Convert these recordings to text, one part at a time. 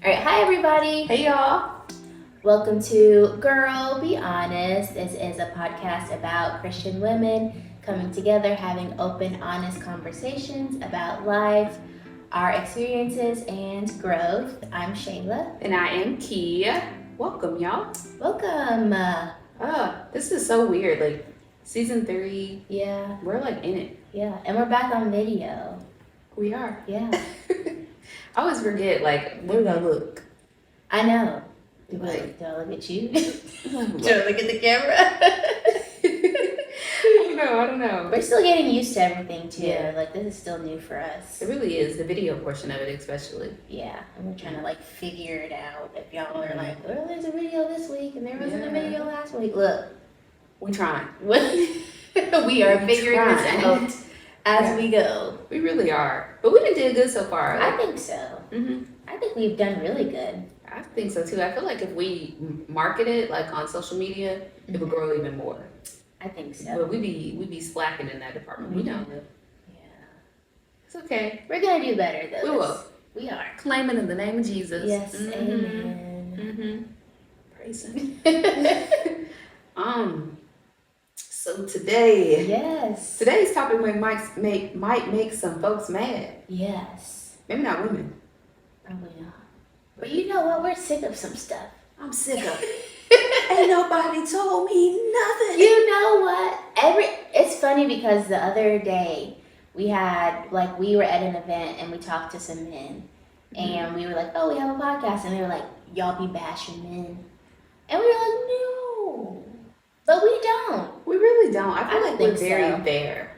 All right, hi everybody. Hey y'all. Welcome to Girl Be Honest. This is a podcast about Christian women coming together, having open, honest conversations about life, our experiences, and growth. I'm Shayla. And I am Kia. Welcome, y'all. Welcome. This is so weird. Like season 3, Yeah, we're like in it. yeah, and we're back on video. We are. Yeah, I always forget, like, where do I look? I know. Do I look at you? Do I look at the camera? I don't know. We're still getting used to everything too. Yeah. Like this is still new for us. It really is, the video portion of it especially. Yeah, and we're trying to like figure it out. If y'all are like, well, there's a video this week and there wasn't a video last week. Look, we trying. We are figuring this out as we go. We really are. But we did good so far. I think so. Mm-hmm. I think we've done really good. I think so too. I feel like if we market it like on social media, it would grow even more. I think so. But we be slacking in that department. We know. Yeah. It's okay. We're gonna do better though. We will. We are. Claiming in the name of Jesus. Yes, amen. Mm-hmm. Praise him. So today. Yes. Today's topic might make some folks mad. Yes. Maybe not women. Probably not. But you know what? We're sick of some stuff. I'm sick of it. Ain't nobody told me nothing. You know what? It's funny because the other day we were at an event and we talked to some men and we were like, oh, we have a podcast, and they were like, y'all be bashing men, and we were like, no, but we don't. We really don't. I feel like we're think very fair.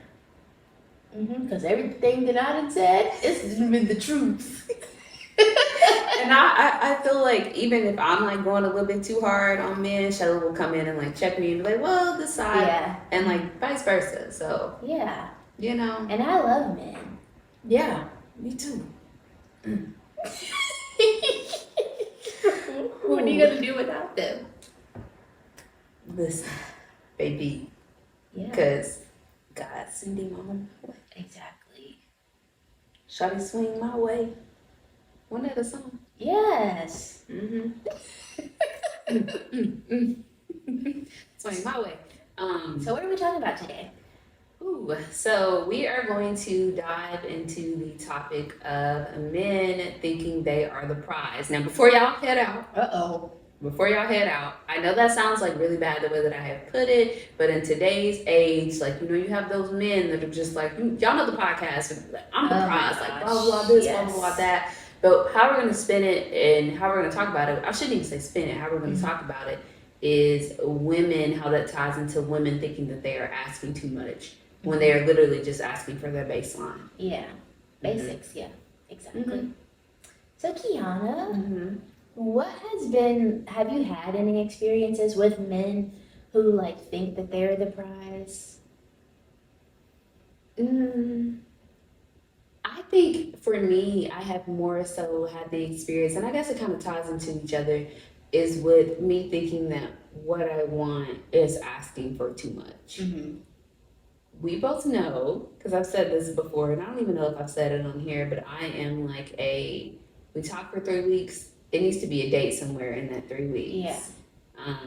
Because everything that I done said has been the truth. And I feel like even if I'm like going a little bit too hard on men, Shella will come in and like check me and be like, well, this side. Yeah. And like vice versa. So, Yeah. you know. And I love men. Yeah, me too. What are you going to do without them? Listen, baby. Yeah. Because God send him on. Exactly. Shawty swing my way. Wasn't that a song? Yes. Mm-hmm. Swing my way. So what are we talking about today? So we are going to dive into the topic of men thinking they are the prize. Now, before y'all head out, I know that sounds like really bad the way that I have put it, but in today's age, like, you know, you have those men that are just like, y'all know the podcast, I'm the prize, like, blah, blah, this, blah, blah, blah, that. But how we're going to spin it and how we're going to talk about it, I shouldn't even say spin it, how we're going to talk about it is women, how that ties into women thinking that they are asking too much when they are literally just asking for their baseline. Yeah. Basics, yeah. Exactly. So, Kiana, have you had any experiences with men who, like, think that they're the prize? I think for me, I have more so had the experience, and I guess it kind of ties into each other, is with me thinking that what I want is asking for too much. We both know, because I've said this before, and I don't even know if I've said it on here, but I am like we talk for 3 weeks, it needs to be a date somewhere in that 3 weeks. Yeah.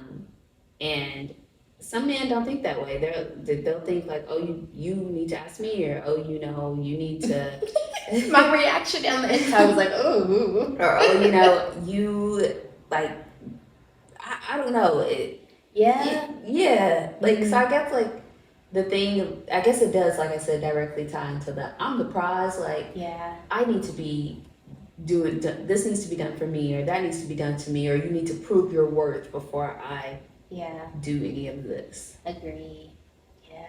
And some men don't think that way. They'll think like, oh, you need to ask me, or oh, you know, you need to. My reaction on the inside was like, oh. Or oh, you know, you like, I don't know. Yeah. Like, so I guess like the thing, I guess it does, like I said, directly tie into I'm the prize. Like, yeah, I need to be this needs to be done for me, or that needs to be done to me, or you need to prove your worth before I do any of this. Agree. Yeah.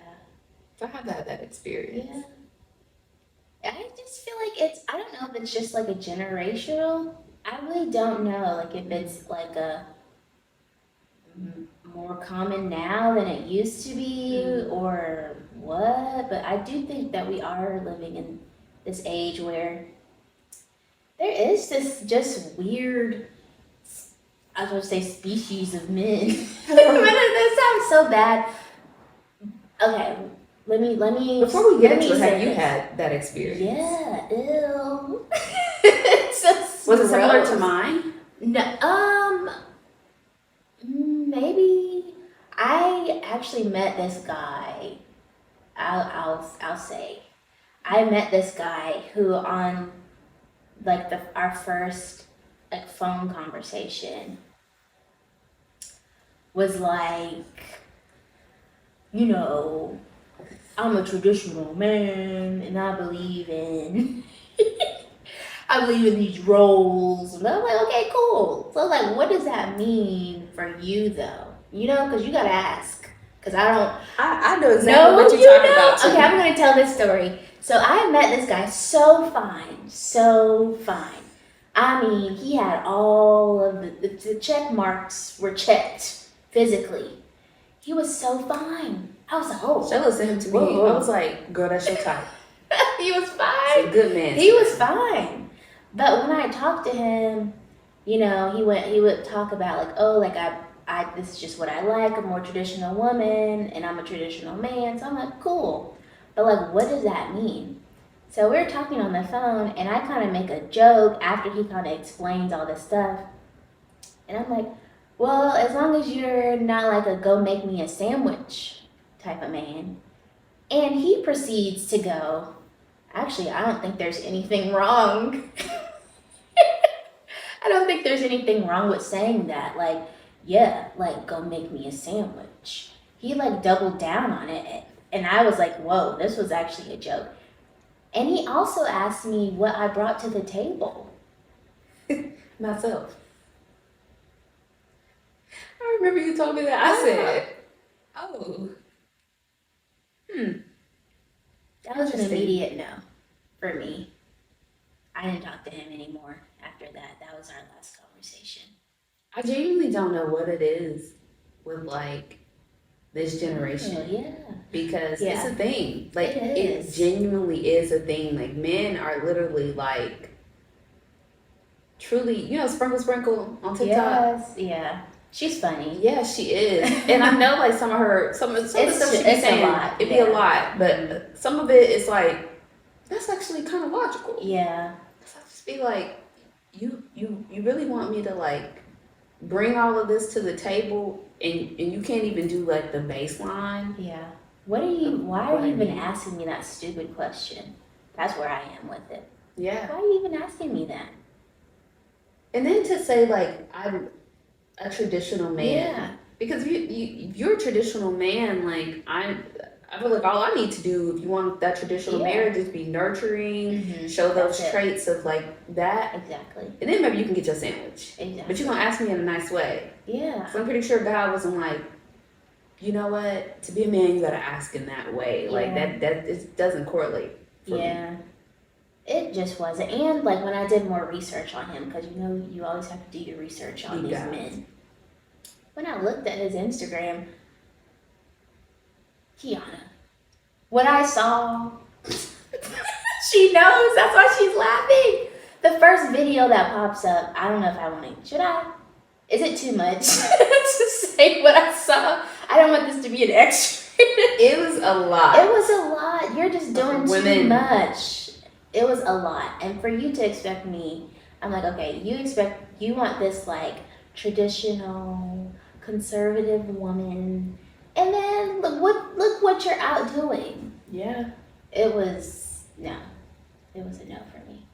So I have that experience. Yeah. I just feel like I don't know if it's just like a generational. I really don't know, like if it's like a more common now than it used to be or what, but I do think that we are living in this age where there is this just weird, I was going to say species of men. That sounds so bad. Okay, let me. Before we get into it, have you had that experience? Yeah, ew. It's so Was it similar to gross. mine? No, maybe. I actually met this guy. I'll say, I met this guy who on like our first like phone conversation was like, you know, I'm a traditional man and I believe in I believe in these roles. And I'm like, okay, cool. So like, what does that mean for you though? You know, because you gotta ask. Because I don't. I know exactly what you're talking about too. Okay, I'm gonna tell this story. So I met this guy, so fine, so fine. I mean, he had all of the check marks were checked physically. He was so fine. I was like, oh. Shayla sent him to me. Whoa. I was like, girl, that's your type. He was fine. He's a good man. He was fine. But when I talked to him, you know, he would talk about like, oh, like this is just what I like. I'm a more traditional woman and I'm a traditional man. So I'm like, cool. But like, what does that mean? So we were talking on the phone and I kind of make a joke after he kind of explains all this stuff. And I'm like, well, as long as you're not like a go make me a sandwich type of man. And he proceeds to go, actually, I don't think there's anything wrong. I don't think there's anything wrong with saying that. Like, yeah, like, go make me a sandwich. He, like, doubled down on it. And I was like, whoa, this was actually a joke. And he also asked me what I brought to the table. Myself. I remember you told me that. I said, oh. That was an immediate no for me. I didn't talk to him anymore after that. That was our last conversation. I genuinely don't know what it is with like this generation. Oh, yeah. Because Yeah. it's a thing. Like It is. genuinely is a thing. Like men are literally like truly, you know, sprinkle on TikTok. Yes, yeah. She's funny. Yeah, she is. And I know like some of the stuff she be saying, a lot. it'd be a lot. But some of it is like, that's actually kind of logical. Yeah. So I just be like, you really want me to like bring all of this to the table and you can't even do like the baseline? Yeah. Why are you What I even mean. asking me that stupid question? That's where I am with it. Yeah. Why are you even asking me that? And then to say like I'm a traditional man. Yeah. Because you're a traditional man, like I feel like all I need to do if you want that traditional marriage is be nurturing, Mhm. show those That's it. traits of like that. Exactly. And then maybe you can get your sandwich. Exactly. But you're gonna ask me in a nice way. Yeah. So I'm pretty sure God wasn't like, you know what, to be a man you gotta ask in that way. Like Yeah. that it doesn't correlate for me. Yeah. It just wasn't. And like when I did more research on him, because you know you always have to do your research on these men. When I looked at his Instagram, Kiana, what I saw, she knows. That's why she's laughing. The first video that pops up, I don't know if I want to. Should I? Is it too much to say what I saw? I don't want this to be an extra. It was a lot. It was a lot. You're just doing too Women. much. It was a lot. And for you to expect me, I'm like, okay, you want this like traditional, conservative woman. And then look what you're out doing. Yeah. It was a no for me.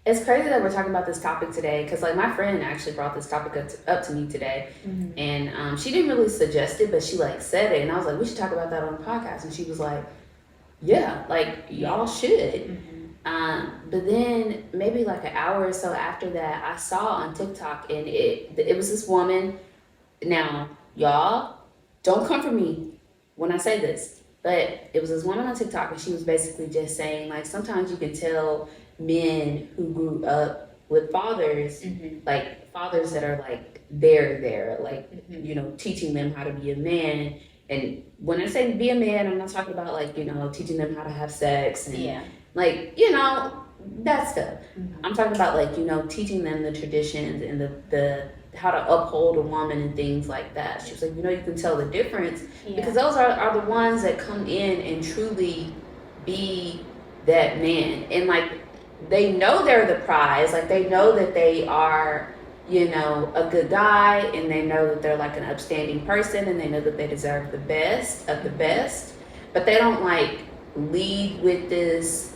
It's crazy that we're talking about this topic today because like my friend actually brought this topic up to me today. Mm-hmm. And she didn't really suggest it, but she like said it, and I was like, we should talk about that on the podcast. And she was like, yeah, like y'all should. Mm-hmm. But then maybe like an hour or so after that, I saw on TikTok, and it was this woman. Now y'all don't come for me when I say this, but it was this woman on TikTok, and she was basically just saying like sometimes you can tell men who grew up with fathers, like fathers that are like there, like you know, teaching them how to be a man. And when I say be a man, I'm not talking about like, you know, teaching them how to have sex and like, you know, that stuff. I'm talking about like, you know, teaching them the traditions and the how to uphold a woman and things like that. She was like, you know, you can tell the difference because those are the ones that come in and truly be that man. And like they know they're the prize. Like, they know that they are, you know, a good guy, and they know that they're like an upstanding person, and they know that they deserve the best of the best. But they don't like lead with this,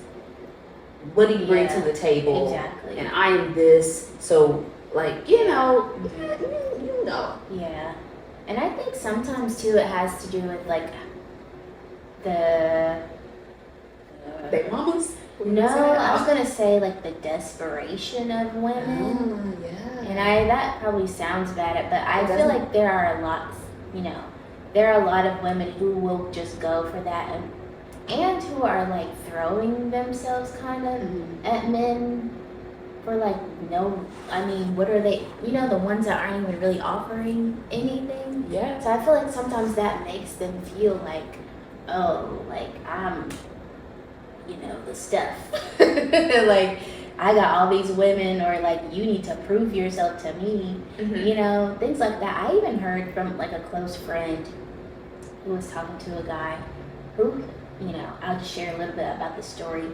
what do you bring to the table? Exactly. And I am this. So, like, you know, you know. Yeah. And I think sometimes too it has to do with like the They mamas? no, I was gonna say like the desperation of women. Yeah. And that probably sounds bad, but I feel like there are a lot, you know, there are a lot of women who will just go for that and who are like throwing themselves kind of at men for like no, I mean, what are they, you know, the ones that aren't even really offering anything. Yeah. So I feel like sometimes that makes them feel like, oh, like I'm, you know, the stuff. Like I got all these women, or like you need to prove yourself to me, you know, things like that. I even heard from like a close friend who was talking to a guy who, you know, I'll just share a little bit about the story.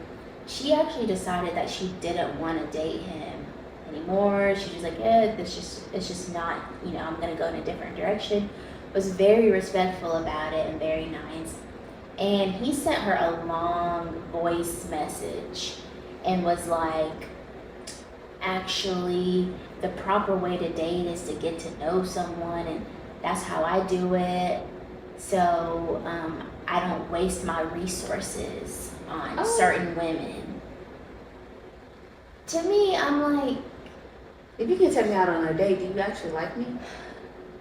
She actually decided that she didn't want to date him anymore. She was like, yeah, it's just not, you know, I'm gonna go in a different direction. Was very respectful about it and very nice. And he sent her a long voice message and was like, actually, the proper way to date is to get to know someone, and that's how I do it. So I don't waste my resources on certain women. To me, I'm like, if you can take me out on a date, do you actually like me?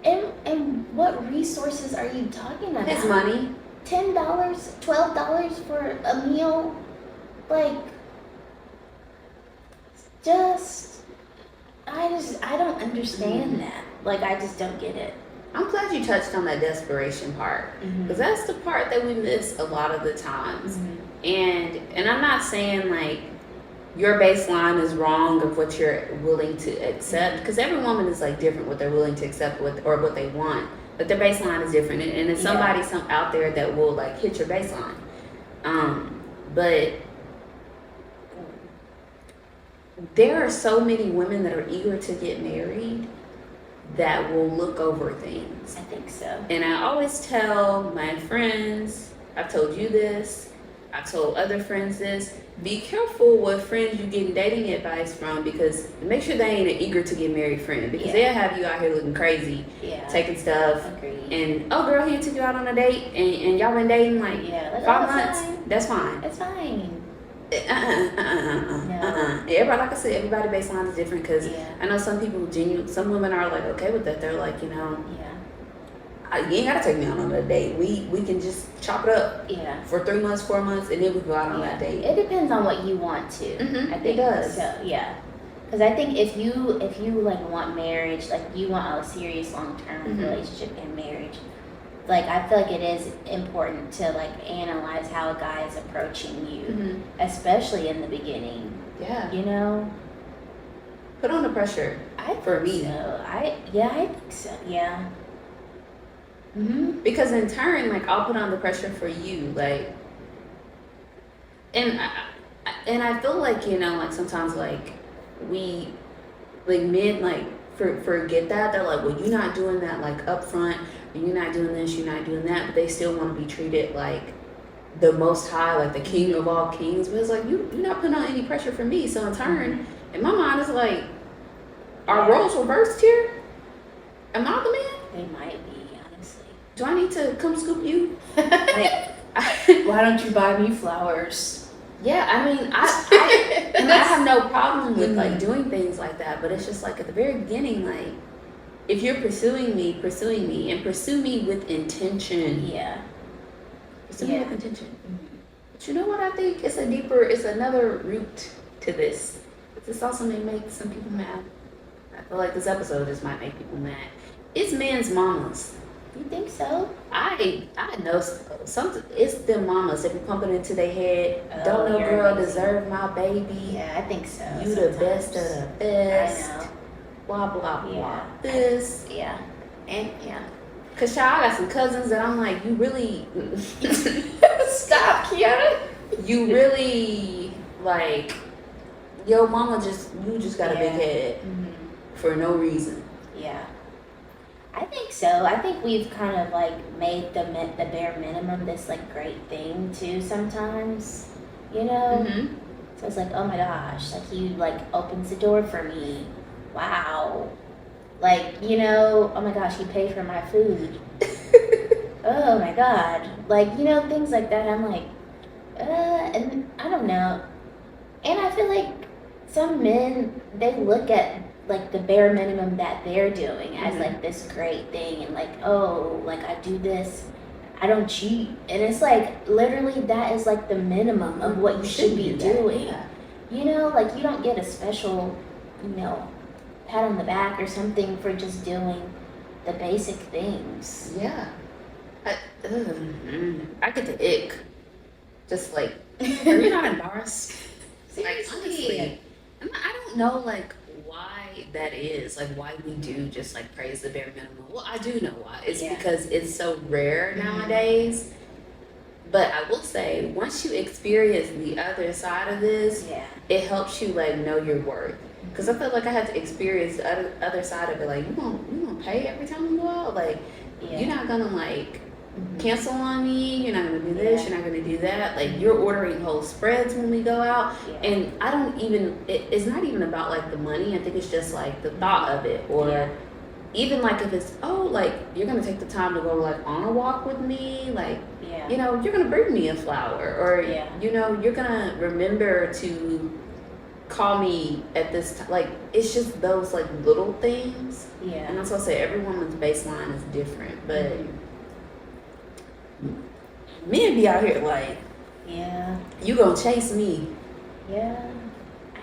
and what resources are you talking about? His money. $10, $12 for a meal? Like, I don't understand that. Like, I just don't get it. I'm glad you touched on that desperation part, because that's the part that we miss a lot of the times. And I'm not saying like your baseline is wrong of what you're willing to accept, because every woman is like different what they're willing to accept or what they want. But their baseline is different, and it's somebody out there that will like hit your baseline. But there are so many women that are eager to get married that will look over things. I think so. And I always tell my friends, I've told you this, I've told other friends this, be careful what friends you get dating advice from, because make sure they ain't an eager to get married friend, because they'll have you out here looking crazy, taking stuff. Agreed. And oh girl, he took you out on a date and y'all been dating like 5 months. Fine. That's fine. It's fine. Everybody, like I said, everybody baseline is different, because I know some people some women are like okay with that. They're like, you know, you ain't gotta take me out on a date. We can just chop it up for 3 months, 4 months, and then we go out on that date. It depends on what you want to. I think it does. So, yeah. Because I think if you like want marriage, like you want a serious long-term relationship and marriage, like I feel like it is important to like analyze how a guy is approaching you, especially in the beginning. Yeah. You know? Put on the pressure. For me. So. I think so. Yeah. Because in turn, like I'll put on the pressure for you, like, and I feel like, you know, like sometimes like we, like men, like forget that. They're like, well, you're not doing that like up front, or you're not doing this, you're not doing that, but they still want to be treated like the most high, like the king of all kings. But it's like you're not putting on any pressure for me. So in turn, in my mind, it's like, are roles reversed here? Am I the man? They might be, honestly. Do I need to come scoop you? Like, why don't you buy me flowers? Yeah, I mean, I have no problem with like doing things like that, but it's just like at the very beginning, like if you're pursuing me, and pursue me with intention. Yeah. Pursue me with intention. But you know what? I think it's another route to this. This also may make some people mad. I feel like this episode just might make people mad. It's men's mamas. You think so? I know some. It's them mamas that be pumping into their head. Don't no girl deserve my baby. Yeah, I think so. You the best of the best. I know. Blah blah blah. This. Yeah. And Cause child, I got some cousins that I'm like, you really stop, Kiana. You really like yo, mama you just got a big head for no reason. Yeah. I think so. I think we've kind of like made the bare minimum this like great thing too sometimes, you know? Mm-hmm. So it's like, oh my gosh, like he like opens the door for me. Wow. Like, you know, oh my gosh, he paid for my food. Oh my God. Like, you know, things like that. I'm like, and I don't know. And I feel like some men, they look at like the bare minimum that they're doing as like this great thing, and like, oh, like I do this, I don't cheat, and it's like literally that is like the minimum of what you should be doing. Yeah. You know, like you don't get a special, you know, pat on the back or something for just doing the basic things. Yeah. I get the ick. Just like, are you not embarrassed? Seriously. Like, honestly, I don't know, like, why that is. Like, why we do just, like, praise the bare minimum. Well, I do know why. It's because it's so rare nowadays. But I will say, once you experience the other side of this, it helps you, like, know your worth. Because I felt like I had to experience the other side of it. Like, you gonna pay every time you go out? Like, you're not gonna, like, cancel on me, you're not gonna do this, you're not gonna do that. Like, you're ordering whole spreads when we go out. And I don't even, it's not even about like the money. I think it's just like the thought of it. Or even like if it's, oh, like you're gonna take the time to go like on a walk with me, like, you know, you're gonna bring me a flower, or you know, you're gonna remember to call me at this time. Like, it's just those like little things. And that's what I say, every woman's baseline is different, but men be out here like, you gonna chase me. I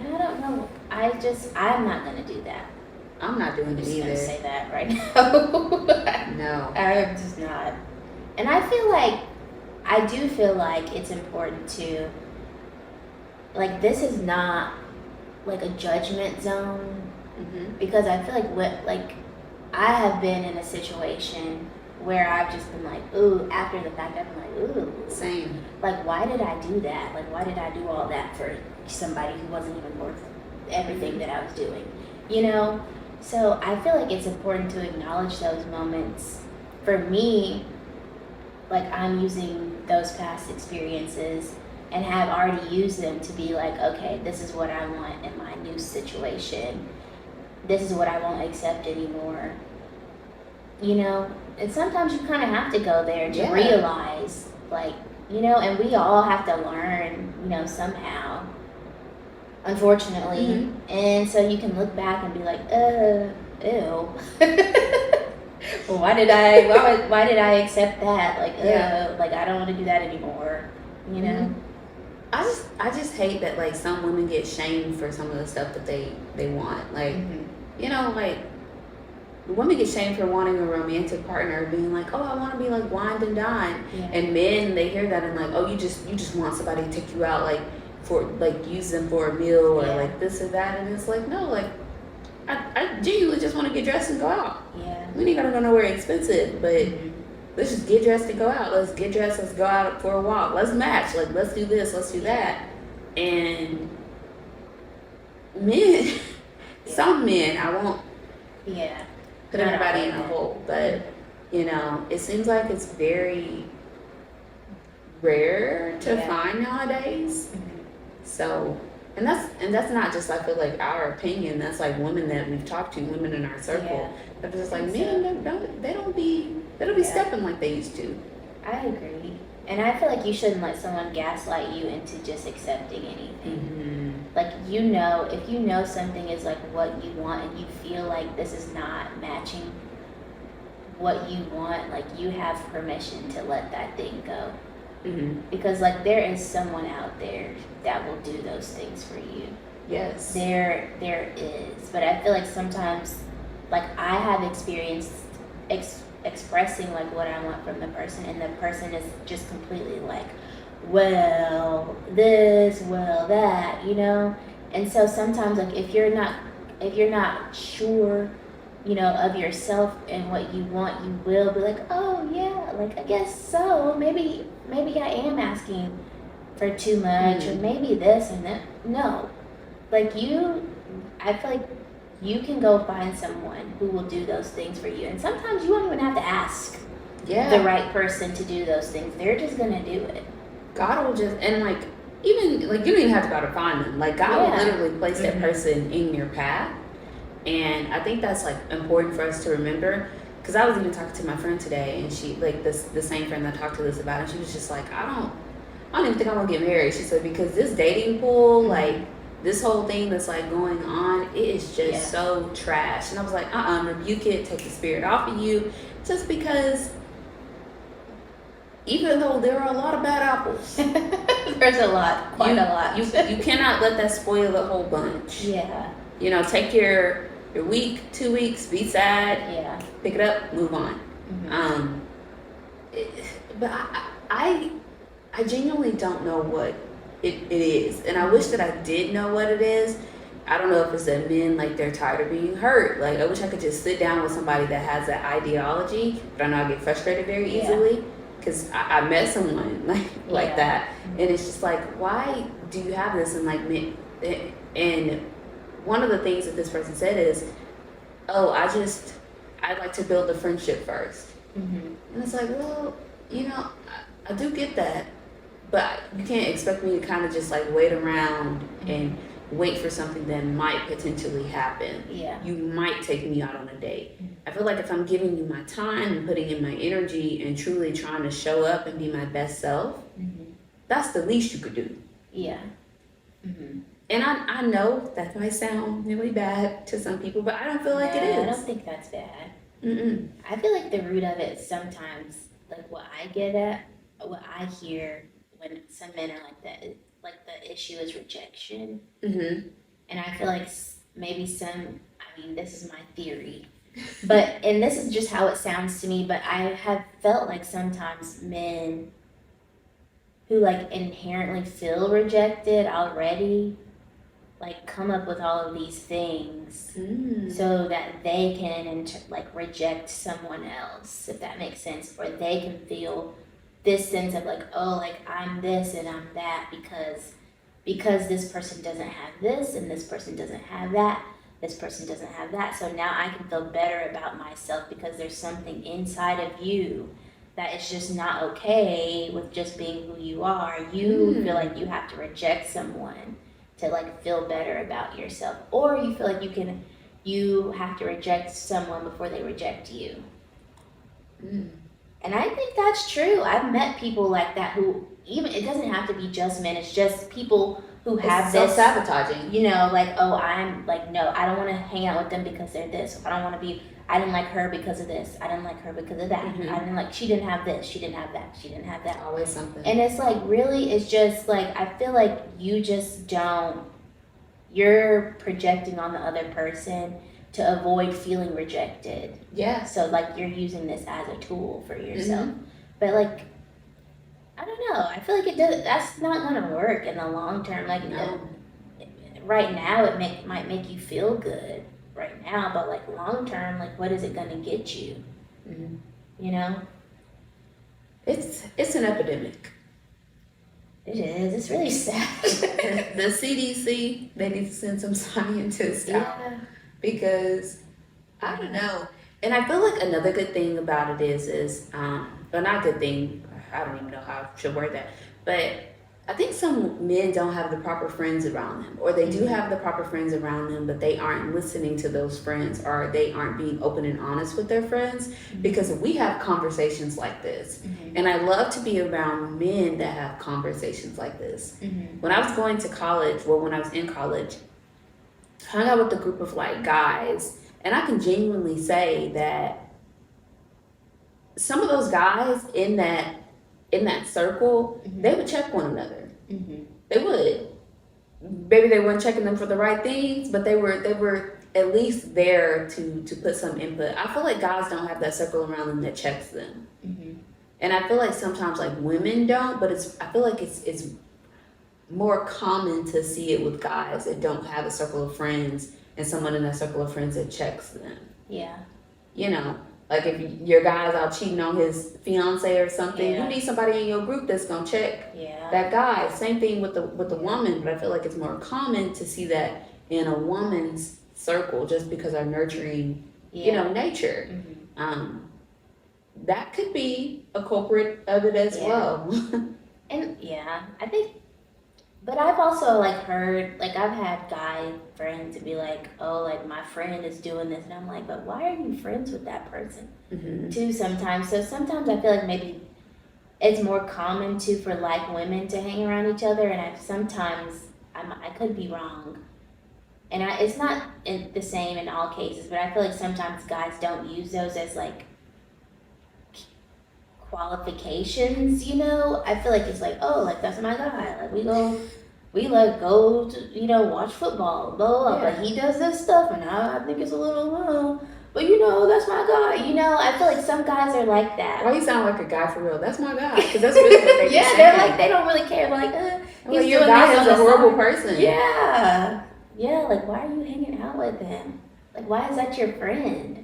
don't know. I'm not gonna do that. I'm not doing it either. I'm just gonna say that right now. No. I'm just not. And I do feel like it's important to, like, this is not like a judgment zone, because I feel like I have been in a situation where I've just been like, ooh, after the fact, I've been like, ooh. Same. Like, why did I do that? Like, why did I do all that for somebody who wasn't even worth everything that I was doing? You know? So I feel like it's important to acknowledge those moments. For me, like, I'm using those past experiences and have already used them to be like, okay, this is what I want in my new situation. This is what I won't accept anymore. You know? And sometimes you kind of have to go there to realize, like, you know, and we all have to learn, you know, somehow, unfortunately. And so you can look back and be like, ew. Well, why did I accept that? Like, like, I don't want to do that anymore, you know? I just hate that, like, some women get shamed for some of the stuff that they want. Like, you know, like, women get shamed for wanting a romantic partner, being like, oh, I want to be like wined and dined. And men, they hear that and like, oh, you just want somebody to take you out, like, for, like, use them for a meal, or like this or that. And it's like, no, like, I genuinely just want to get dressed and go out. We ain't gotta go nowhere expensive, but let's just get dressed and go out. Let's get dressed, let's go out for a walk, let's match, like, let's do this, let's do that. And men, some men, I won't put everybody in a hole, but you know, it seems like it's very rare to find nowadays. So, and that's not just, I feel like, our opinion. That's like women that we've talked to, women in our circle. They're just like, men, they don't be stepping like they used to. I agree. And I feel like you shouldn't let someone gaslight you into just accepting anything. Like, you know, if you know something is like what you want and you feel like this is not matching what you want, like, you have permission to let that thing go. Because, like, there is someone out there that will do those things for you. Yes. There is. But I feel like sometimes, like, I have experienced expressing, like, what I want from the person, and the person is just completely like, well, this, well, that, you know? And so sometimes, like, if you're not sure, you know, of yourself and what you want, you will be like, oh yeah, like, I guess so. Maybe I am asking for too much, or maybe this and that. No. like I feel like you can go find someone who will do those things for you, and sometimes you won't even have to ask the right person to do those things. They're just gonna do it. God will just, and like, even like, you don't even have to go to find them. Like, God will literally place that person in your path. And I think that's like important for us to remember, because I was even talking to my friend today, and she, like, the same friend that I talked to this about, and she was just like, I don't even think I want to get married. She said, because this dating pool, like, this whole thing that's like going on, it is just so trash. And I was like, rebuke it, take the spirit off of you, just because even though there are a lot of bad apples, there's a lot, quite a lot. You cannot let that spoil the whole bunch. Yeah. You know, take your week, 2 weeks, be sad. Yeah. Pick it up, move on. But I genuinely don't know what it is, and I wish that I did know what it is. I don't know if it's that men, like, they're tired of being hurt. Like, I wish I could just sit down with somebody that has that ideology, but I know I get frustrated very easily. Because I met someone like that, and it's just like, why do you have this? And like, and one of the things that this person said is, oh, I'd like to build a friendship first. And it's like, well, you know, I do get that, but you can't expect me to kind of just like wait around and wait for something that might potentially happen. Yeah. You might take me out on a date. I feel like if I'm giving you my time and putting in my energy and truly trying to show up and be my best self, that's the least you could do. Yeah. And I know that might sound really bad to some people, but I don't feel like it is. I don't think that's bad. I feel like the root of it is sometimes, like, what I hear when some men are like that, like, the issue is rejection. And I feel like maybe this is my theory, and this is just how it sounds to me, but I have felt like sometimes men who, like, inherently feel rejected already, like, come up with all of these things so that they can reject someone else, if that makes sense, or they can feel this sense of like, oh, like, I'm this and I'm that because this person doesn't have this and this person doesn't have that, this person doesn't have that, so now I can feel better about myself because there's something inside of you that is just not okay with just being who you are. You feel like you have to reject someone to, like, feel better about yourself, or you feel like you have to reject someone before they reject you. And I think that's true. I've met people like that who, even, it doesn't have to be just men, it's just people who have this self-sabotaging. You know, like, oh, I'm like, no, I don't want to hang out with them because they're this. I don't want to be, I didn't like her because of this. I didn't like her because of that. I didn't like, she didn't have this. She didn't have that. She didn't have that. Always something. And it's like, really, it's just like, I feel like you just you're projecting on the other person to avoid feeling rejected. Yeah. So, like, you're using this as a tool for yourself. But, like, I don't know. I feel like that's not going to work in the long term. Like, no. Right now, it might make you feel good right now, but, like, long term, like, what is it going to get you? You know? It's an epidemic. It is. It's really sad. The CDC, they need to send some scientists out. Because, I don't know. And I feel like another good thing about it is well, not good thing, I don't even know how I should word that, but I think some men don't have the proper friends around them, or they do have the proper friends around them, but they aren't listening to those friends, or they aren't being open and honest with their friends, because we have conversations like this. And I love to be around men that have conversations like this. When I was going to college, when I was in college, I hung out with a group of, like, guys, and I can genuinely say that some of those guys in that circle, they would check one another. They would. Maybe they weren't checking them for the right things, but they were at least there to put some input. I feel like guys don't have that circle around them that checks them. And I feel like sometimes, like, women don't, but I feel like it's more common to see it with guys that don't have a circle of friends and someone in that circle of friends that checks them. Yeah. You know, Like if your guy's out cheating on his fiance or something, Yeah. you need somebody in your group that's gonna check Yeah. that guy. Same thing with the woman, but I feel like it's more common to see that in a woman's circle just because our nurturing, nature. That could be a culprit of it as well. And I think, but I've also like heard, like I've had guy friends be like, oh, like my friend is doing this, and I'm like, but why are you friends with that person? Too sometimes. So sometimes I feel like maybe it's more common too for like women to hang around each other, and I could be wrong, and it's not the same in all cases, but I feel like sometimes guys don't use those as like qualifications, I feel like it's like, oh, like that's my guy. Like we like go to, watch football, blah, blah, blah. But he does this stuff and I think it's a little, but that's my guy. I feel like some guys are like that. Why you sound like a guy for real? That's my guy. Because that's really what they yeah, they're like, they don't really care. They're like, well, your guy is a horrible person. Yeah. Yeah, like why are you hanging out with him? Like why is that your friend?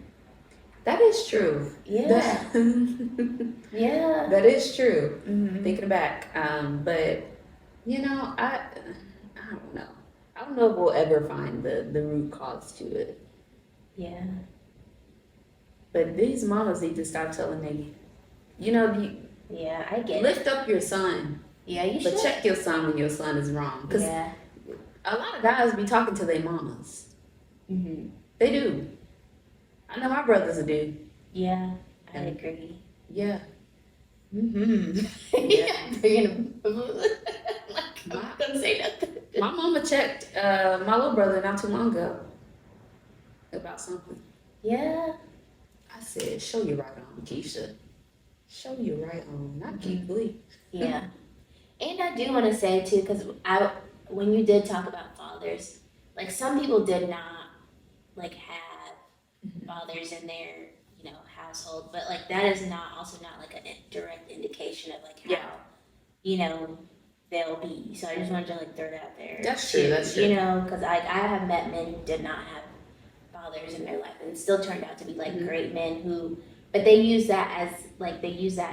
That is true. Yeah. Yeah. That is true. Thinking back. But, I don't know. I don't know if we'll ever find the root cause to it. Yeah. But these mamas need to stop telling me, yeah, I get lift up your son. Yeah, you but should. But check your son when your son is wrong. Because a lot of guys be talking to their mamas. They do. I know my brothers do. Yeah, I agree. Yeah. Yeah. I couldn't say nothing. My mama checked my little brother not too long ago about something. Yeah. I said, show you right on, Keisha. Show you right on, not Keith Lee. Yeah. And I do want to say too, because when you did talk about fathers, like some people did not like have fathers in their household, but like that is also not like a direct indication of like how they'll be. So I just wanted to like throw that out there. That's true. That's true. Because I have met men who did not have fathers in their life and still turned out to be like great men but they use that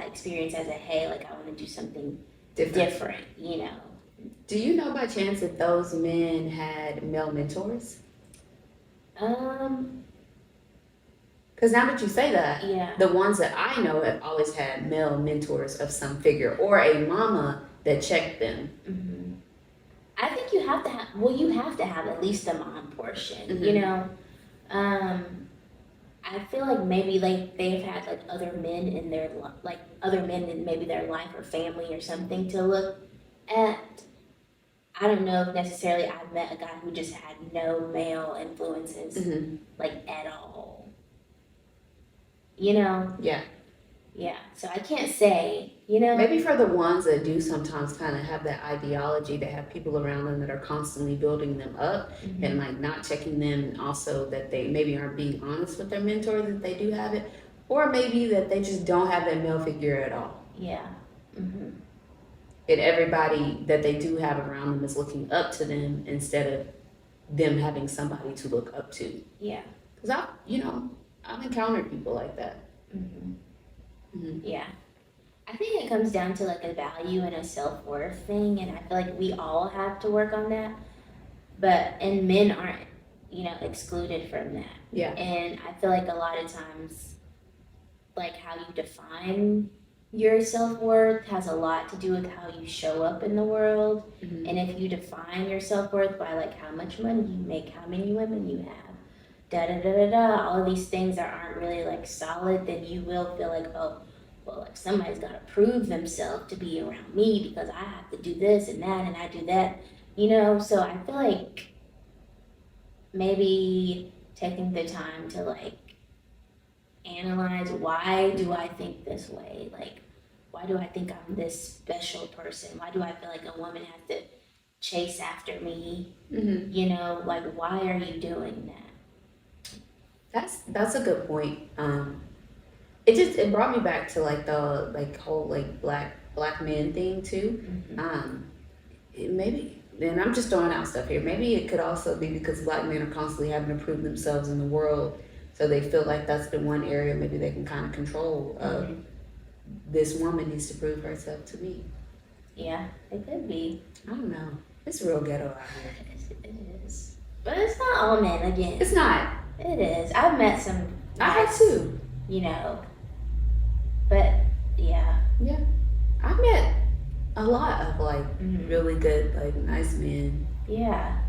experience as a hey, like I want to do something different. Do you know by chance if those men had male mentors? Because now that you say that, the ones that I know have always had male mentors of some figure or a mama that checked them. I think you have to have at least the mom portion, I feel like maybe like they've had like other men in maybe their life or family or something to look at. I don't know if necessarily I've met a guy who just had no male influences like at all. Yeah. Yeah. So I can't say, Maybe for the ones that do sometimes kind of have that ideology, they have people around them that are constantly building them up and like not checking them, and also that they maybe aren't being honest with their mentor that they do have it, or maybe that they just don't have that male figure at all. Yeah. And everybody that they do have around them is looking up to them instead of them having somebody to look up to. Yeah. Because I've encountered people like that. Yeah. I think it comes down to like a value and a self-worth thing, and I feel like we all have to work on that. And men aren't, excluded from that. Yeah. And I feel like a lot of times, like how you define your self-worth has a lot to do with how you show up in the world. And if you define your self-worth by like how much money you make, how many women you have, all of these things that aren't really like solid, then you will feel like, oh, well, like somebody's got to prove themselves to be around me because I have to do this and that and I do that, so I feel like maybe taking the time to like analyze, why do I think this way? Like, why do I think I'm this special person? Why do I feel like a woman has to chase after me? Like, why are you doing that? That's a good point. It brought me back to like the whole like black men thing too. Maybe, and I'm just throwing out stuff here. Maybe it could also be because black men are constantly having to prove themselves in the world. So they feel like that's the one area maybe they can kind of control of. Mhm. This woman needs to prove herself to me. Yeah, it could be. I don't know. It's real ghetto out here. It is. But it's not all men again. It's not. It is. I've met some I have too. You know. But yeah. Yeah. I've met a lot of like Mhm. really good, like nice men Yeah.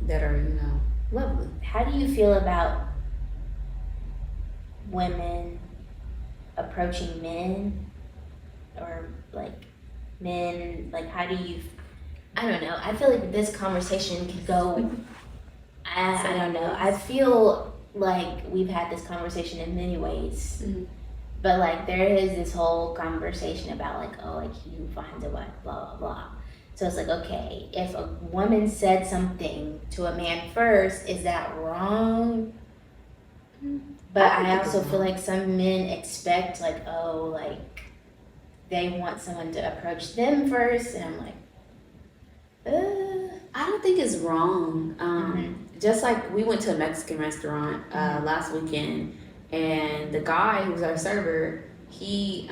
that are, you know, lovely. How do you feel about women approaching men, or like men, like how do you, I don't know, I feel like this conversation could go, I don't know, I feel like we've had this conversation in many ways, Mhm. but like there is this whole conversation about like, oh, like he who finds a wife, blah blah blah. So it's like, okay, if a woman said something to a man first, is that wrong? But I think I it's also feel wrong. like some men expect like, oh, like they want someone to approach them first, and I'm like, I don't think it's wrong. Just like we went to a Mexican restaurant last weekend, and the guy who was our server, he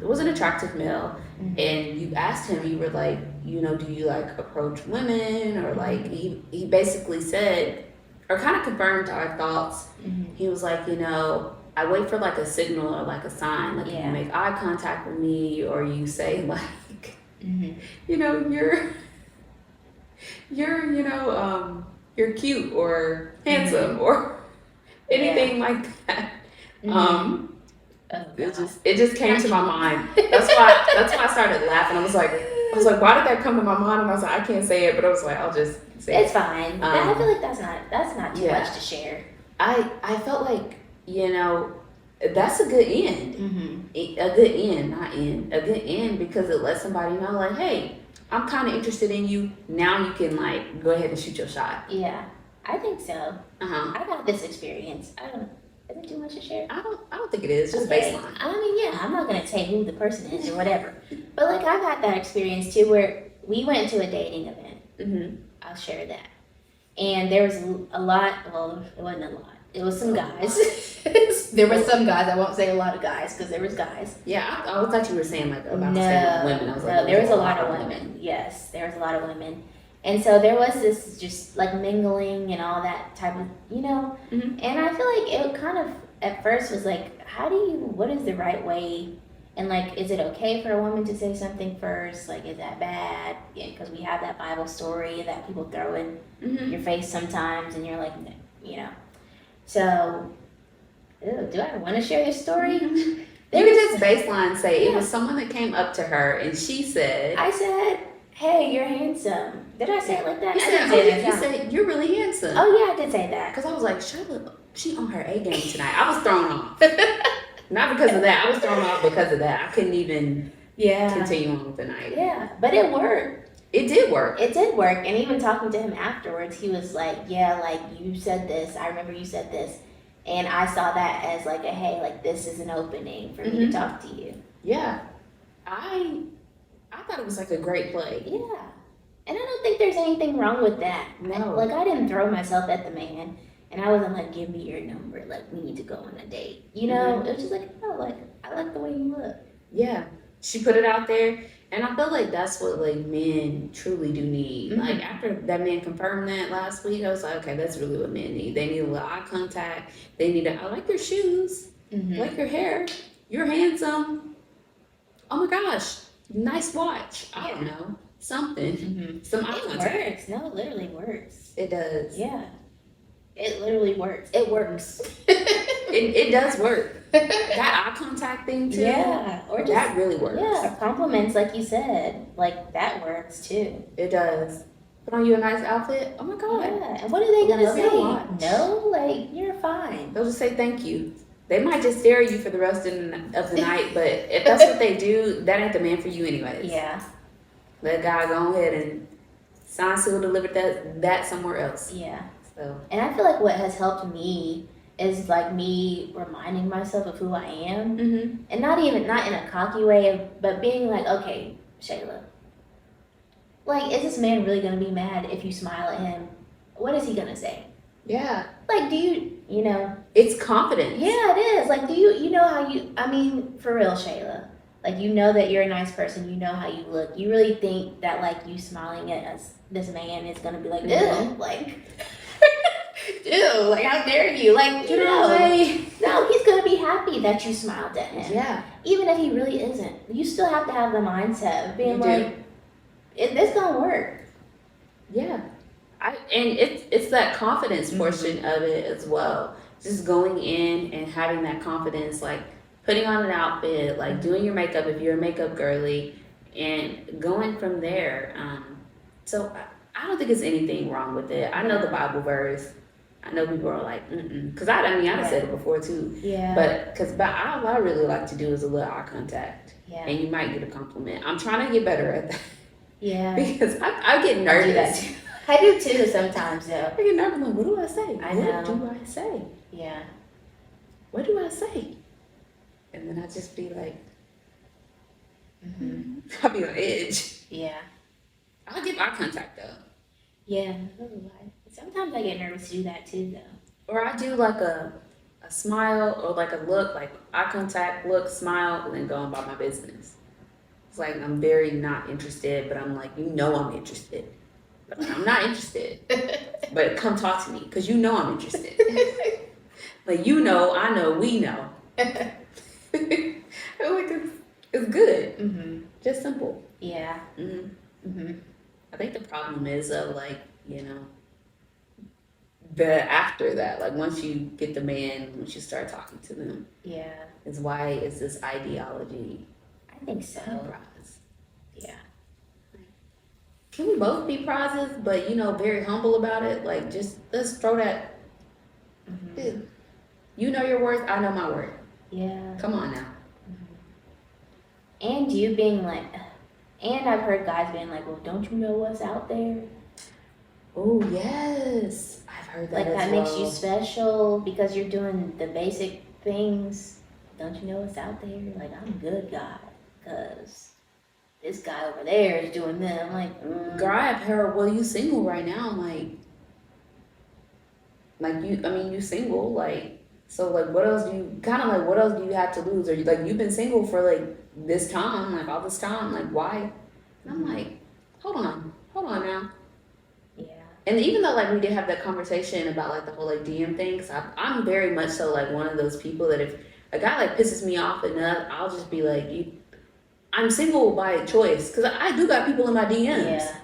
was an attractive male, and you asked him, you were like, you know, do you like approach women, or like he basically said, or kind of confirmed our thoughts. He was like, you know, I wait for like a signal or like a sign, like if you make eye contact with me, or you say like, you know, you're you know, you're cute or handsome or anything like that. It just came to my mind. That's why I started laughing. I was like, why did that come to my mind? And I was like, I can't say it, but I was like, I'll just say it's fine. I feel like that's not too much to share. I felt like, you know, that's a good end. A good end, not end. A good end, because it lets somebody know, like, hey, I'm kind of interested in you. Now you can like go ahead and shoot your shot. Yeah, I think so. I got this experience. I don't. Is it too much to share? I don't think it is. Just baseline. I mean, yeah, I'm not gonna tell who the person is or whatever. But like, I got that experience too, where we went to a dating event. I'll share that. And there was a lot. Well, it wasn't a lot. It was some guys. There were some guys. I won't say a lot of guys because there was guys. Yeah, I thought you were saying like about women. I was like, no, there was a lot of women. Yes, there was a lot of women. And so there was this just like mingling and all that type of, you know. And I feel like it kind of at first was like, what is the right way? And like, is it okay for a woman to say something first? Like, is that bad? Yeah, because we have that Bible story that people throw in your face sometimes, and you're like, you know. So, do I want to share this story? You can just baseline say it was someone that came up to her and she said, I said, hey, you're handsome. Did I say it like that? You said, you're really handsome. Oh, yeah, I did say that. Because I was like, she on her A game tonight. I was thrown off. Not because of that. I was thrown off because of that. I couldn't even continue on with the night. Yeah, but it worked. It did work. It did work. And even talking to him afterwards, he was like, yeah, like you said this. I remember you said this. And I saw that as like a, hey, like this is an opening for me to talk to you. Yeah. I thought it was like a great play. Yeah. And I don't think there's anything wrong with that. No. Like, I didn't throw myself at the man. And I wasn't like, give me your number. Like, we need to go on a date. You know? It was just like, oh, like, I like the way you look. Yeah. She put it out there. And I feel like that's what like men truly do need. Like after that man confirmed that last week, I was like, okay, that's really what men need. They need a little eye contact. They need I like your shoes. I like your hair. You're handsome. Oh my gosh. Nice watch. I don't know. Something. Some eye contact. It works. No, it literally works. It does. Yeah. It literally works. It works. It does work. That eye contact thing too. Yeah. Or just, that really works. Yeah. Compliments, like you said. Like, that works too. It does. Put on you a nice outfit. Oh my God. Yeah. And what are they going to say? No? Like, you're fine. They'll just say thank you. They might just stare at you for the rest of the night, but if that's what they do, that ain't the man for you anyways. Yeah. Let God go ahead and sign, seal, deliver that somewhere else. Yeah. So. And I feel like what has helped me is like me reminding myself of who I am. And not in a cocky way, but being like, okay, Shayla, like, is this man really going to be mad if you smile at him? What is he going to say? Yeah. Like, do you know, It's confidence. yeah, it is. Like, you know how I mean, for real, Shayla, like, you know that you're a nice person, you know how you look. You really think that, like, you smiling at us, this man is gonna be like, ew, like, ew, like, how dare you? Like, Get away. No, he's gonna be happy that you smiled at him. Yeah. Even if he really isn't. You still have to have the mindset of being You like, this gonna work. Yeah. And it's that confidence portion of it as well. Just going in and having that confidence, like putting on an outfit, like doing your makeup if you're a makeup girly, and going from there. So I don't think there's anything wrong with it. I know the Bible verse. I know people are like, because I've said it before too. Yeah. But all I really like to do is a little eye contact. Yeah. And you might get a compliment. I'm trying to get better at that. Yeah. Because I get nervous. I do too sometimes though. I get nervous. Like, what do I say? I know. What do I say? Yeah. What do I say? And then I just be like, I'll be on edge. Yeah. I'll give eye contact though. Yeah. Sometimes I get nervous to do that too though. Or I do like a smile or like a look, like eye contact, look, smile, and then go about my business. It's like I'm very not interested, but I'm like, I'm interested. But I'm not interested. But come talk to me, because I'm interested. Like, I know, we know. Like it's good. Just simple. Yeah. I think the problem is like, the after that, like once you get the man, once you start talking to them. Yeah. Is why is this ideology? I think so. Prize. Yeah. Can we both be prizes, but very humble about it? Like, just let's throw that. You know your worth, I know my worth. Yeah. Come on now. And you being like, and I've heard guys being like, well, don't you know what's out there? Oh, yes. I've heard that like, as that well. makes you special because you're doing the basic things. Don't you know what's out there? Like, I'm a good guy because this guy over there is doing that. I'm like, Girl, I've heard, well, you single right now. You single, like, so, like, what else do you have to lose? Or, like, you've been single for, like, this time, like, all this time, like, why? And I'm like, hold on now. Yeah. And even though, like, we did have that conversation about, like, the whole, like, DM thing, because I'm very much so, like, one of those people that if a guy, like, pisses me off enough, I'll just be like, I'm single by choice, because I do got people in my DMs.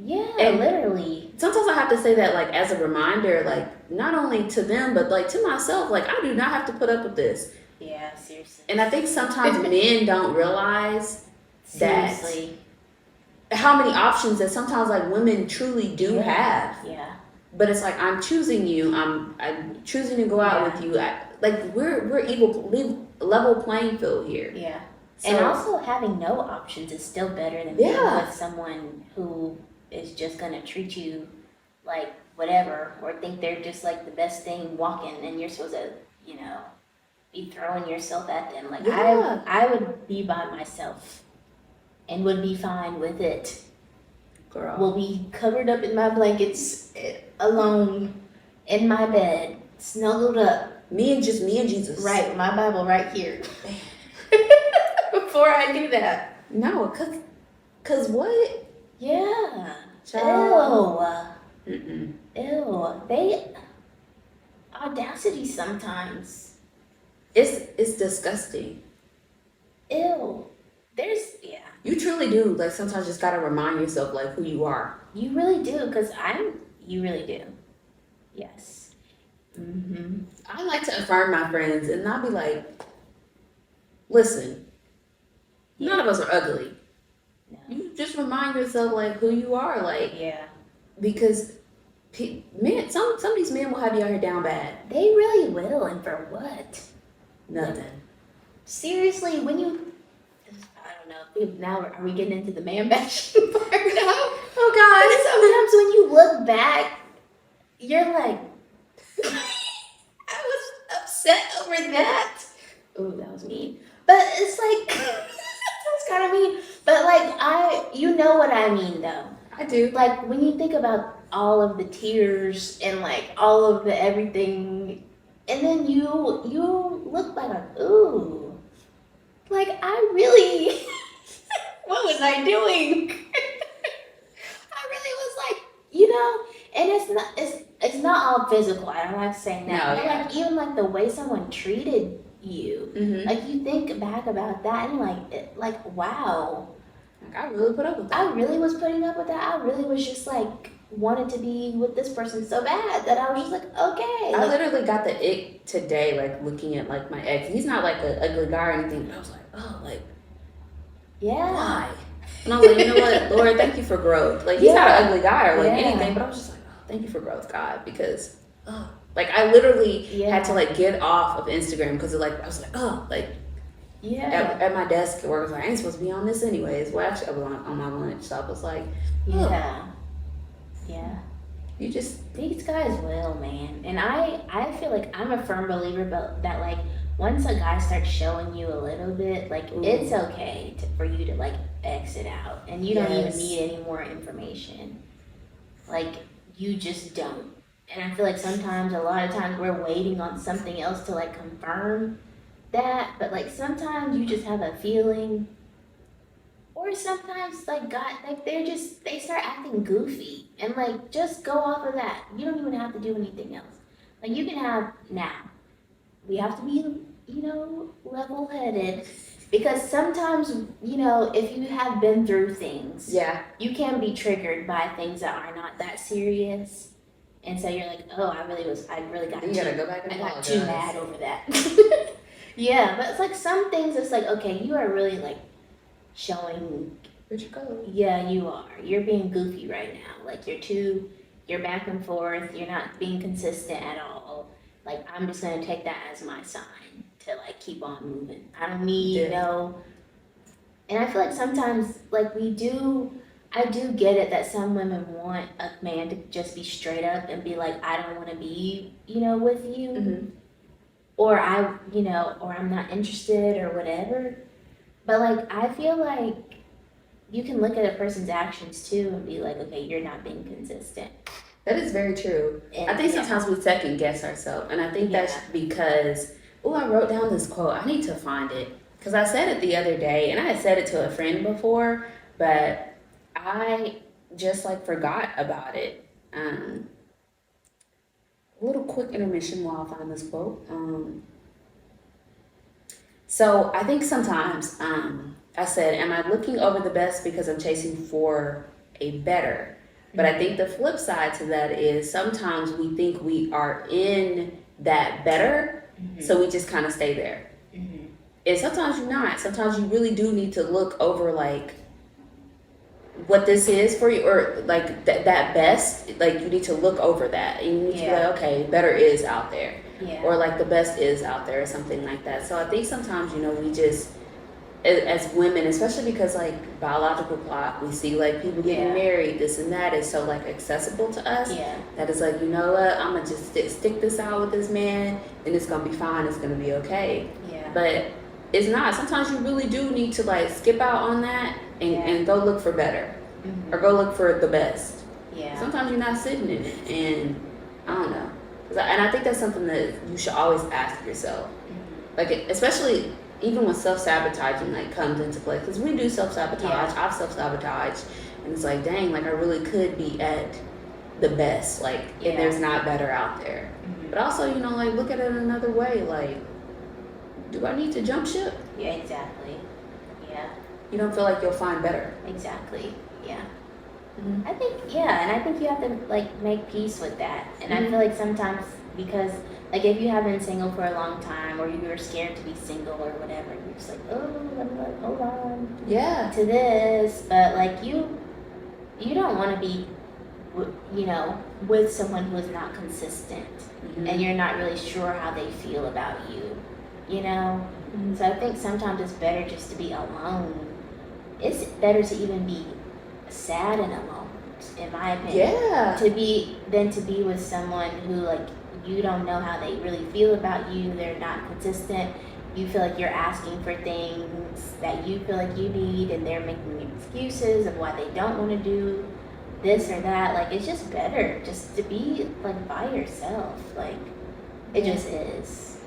Yeah, and literally. Sometimes I have to say that, like, as a reminder, like, not only to them, but, like, to myself, like, I do not have to put up with this. Yeah, seriously. And I think sometimes men don't realize seriously how many options that sometimes, like, women truly do have. Yeah. But it's like, I'm choosing you. I'm choosing to go out with you. We're level playing field here. Yeah. So, and also having no options is still better than being with someone who is just gonna treat you like whatever, or think they're just like the best thing walking, and you're supposed to, be throwing yourself at them. Like, I would be by myself and would be fine with it. Girl. Will be covered up in my blankets, alone, in my bed, snuggled up. Me and Jesus. Right, my Bible right here. Before I do that. No, cause what? Yeah. Child. Ew. Ew. They audacity sometimes. It's disgusting. Ew. You truly do, like, sometimes just gotta remind yourself, like, who you are. You really do, because you really do. Yes. I like to affirm my friends and not be like, listen, none of us are ugly. No. You just remind yourself, like, who you are, like, Yeah. because men, some of these men will have you out here down bad. They really will, and for what? Nothing. Seriously, when you, I don't know, now are we getting into the man bashing part now? Oh God. But sometimes when you look back, you're like, I was upset over that. Ooh, that was mean. But it's like, that's kind of mean. But like, you know what I mean though. I do. Like, when you think about all of the tears and like all of the everything and then you look like, ooh, like I really, what was I doing? I really was like, and it's not all physical. I don't like saying that, No, but yeah. like even like the way someone treated you, Mm-hmm. like you think back about that and like wow, Like, I really put up with that. I really was putting up with that. I really was just like wanted to be with this person so bad that I was just like, okay. I literally got the ick today, like looking at like my ex. He's not like an ugly guy or anything, but I was like, oh, like, yeah. why? And I was like, you know what, Lord, thank you for growth. Like, he's not an ugly guy or like anything, but I was just like, oh, thank you for growth, God, because, like, I literally had to like get off of Instagram because like I was like, like, at my desk at work, I was like, I ain't supposed to be on this anyways. Well, actually, I was on my lunch, so I was like, yeah. You just these guys will, man. And I feel like I'm a firm believer that like once a guy starts showing you a little bit, like it's okay for you to like exit out, and you don't even need any more information. Like you just don't. And I feel like sometimes, a lot of times, we're waiting on something else to like confirm that, but like sometimes you just have a feeling. Or sometimes, like, God, like, they start acting goofy. And, like, just go off of that. You don't even have to do anything else. Like, you can have, now, we have to be, level headed. Because sometimes, if you have been through things, you can be triggered by things that are not that serious. And so you're like, oh, I really got I got too mad over that. Yeah, but it's like some things, it's like, okay, you are really, like, showing yeah, you are, you're being goofy right now, like you're back and forth, you're not being consistent at all. Like I'm just gonna take that as my sign to like keep on moving. I don't need and I feel like sometimes like I do get it that some women want a man to just be straight up and be like, I don't want to be with you, or or I'm not interested or whatever. But, like, I feel like you can look at a person's actions, too, and be like, okay, you're not being consistent. That is very true. And I think sometimes we second guess ourselves. And I think that's because, I wrote down this quote. I need to find it. Because I said it the other day, and I had said it to a friend before, but I just, like, forgot about it. A little quick intermission while I find this quote. So I think sometimes I said, am I looking over the best because I'm chasing for a better? But I think the flip side to that is sometimes we think we are in that better, so we just kind of stay there. And sometimes you're not. Sometimes you really do need to look over like what this is for you, or like that best, like you need to look over that and you need to be like, okay, better is out there. Or like the best is out there or something like that. So I think sometimes, we just, as women, especially because like biological clock, we see like people getting married, this and that is so like accessible to us. That is like, you know what, I'm gonna just stick this out with this man and it's gonna be fine, it's gonna be okay. But it's not. Sometimes you really do need to like skip out on that and go look for better. Or go look for the best. Sometimes you're not sitting in it, and I don't know. And I think that's something that you should always ask yourself. Like, especially even when self-sabotaging like comes into play, because we do self-sabotage. I've self-sabotaged, and it's like, dang, like I really could be at the best, like if there's not better out there. But also, like look at it another way, like, do I need to jump ship? Yeah, exactly. Yeah. You don't feel like you'll find better. Exactly. Yeah. I think, and I think you have to like make peace with that. And I feel like sometimes, because like if you have been single for a long time, or you were scared to be single or whatever, you're just like, hold on to this. But like you don't want to be with someone who is not consistent, and you're not really sure how they feel about you, so I think sometimes it's better just to be alone. It's better to even be sad and alone, in my opinion, than to be with someone who like you don't know how they really feel about you. They're not consistent. You feel like you're asking for things that you feel like you need, and they're making excuses of why they don't want to do this or that. Like, it's just better just to be like by yourself. Like, It just is.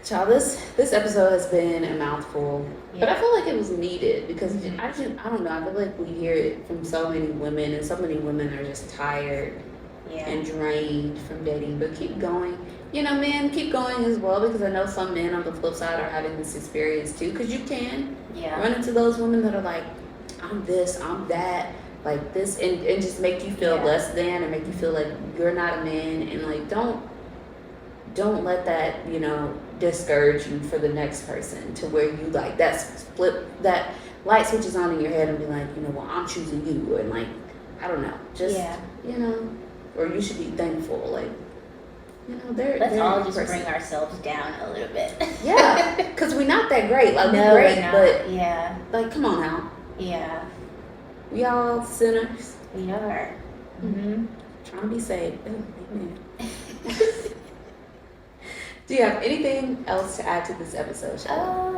Child, this episode has been a mouthful, but I Yeah. feel like it was needed because I don't know. I feel like we hear it from so many women, and so many women are just tired Yeah. and drained from dating. But keep going. You know, men, keep going as well, because I know some men on the flip side are having this experience too. Because you can Yeah. run into those women that are like, I'm this, I'm that, like this, and just make you feel Yeah. less than, or make you feel like you're not a man, and like don't let that, you know, discourage you for the next person, to where you like that split, that light switches on in your head and be like, you know, well, I'm choosing you, and like, I don't know, just, Yeah. you know, or you should be thankful, like, you know, Let's all a just person. bring ourselves down a little bit. Yeah, because we're not that great. Like, No, we're great, we're not. but Yeah. like, come on now, Yeah. we all sinners We are. Mm-hmm. trying to be saved. Oh, amen. Do you have anything else to add to this episode, Shelly?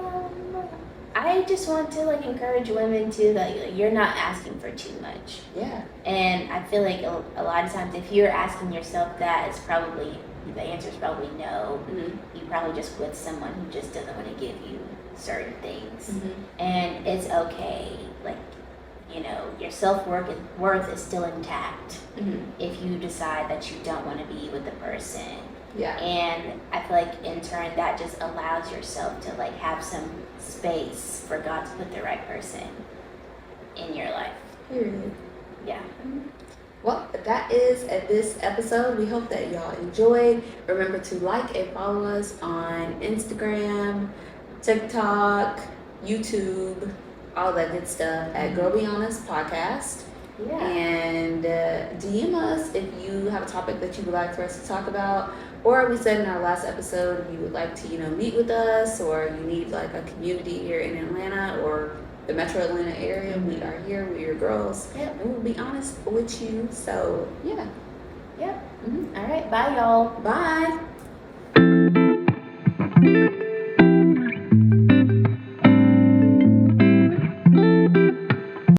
I just want to like encourage women to like you're not asking for too much, Yeah. and I feel like a lot of times if you're asking yourself that, it's probably the answer is probably no. Mm-hmm. You probably just with someone who just doesn't want to give you certain things, Mm-hmm. and it's okay. Like, you know, your worth is still intact Mm-hmm. if you decide that you don't want to be with the person. Yeah. And I feel like in turn that just allows yourself to like have some space for God to put the right person in your life. Period. Yeah. Well, that is this episode. We hope that y'all enjoyed. Remember to like and follow us on Instagram, TikTok, YouTube, all that good stuff at Girl Be Honest Podcast. Yeah. And DM us if you have a topic that you would like for us to talk about, or we said in our last episode you would like to, you know, meet with us, or you need like a community here in Atlanta or the metro Atlanta area. We are here, we're your girls, Yep. and we'll be honest with you. So yeah. Yep. Mm-hmm. All right. Bye, y'all. Bye.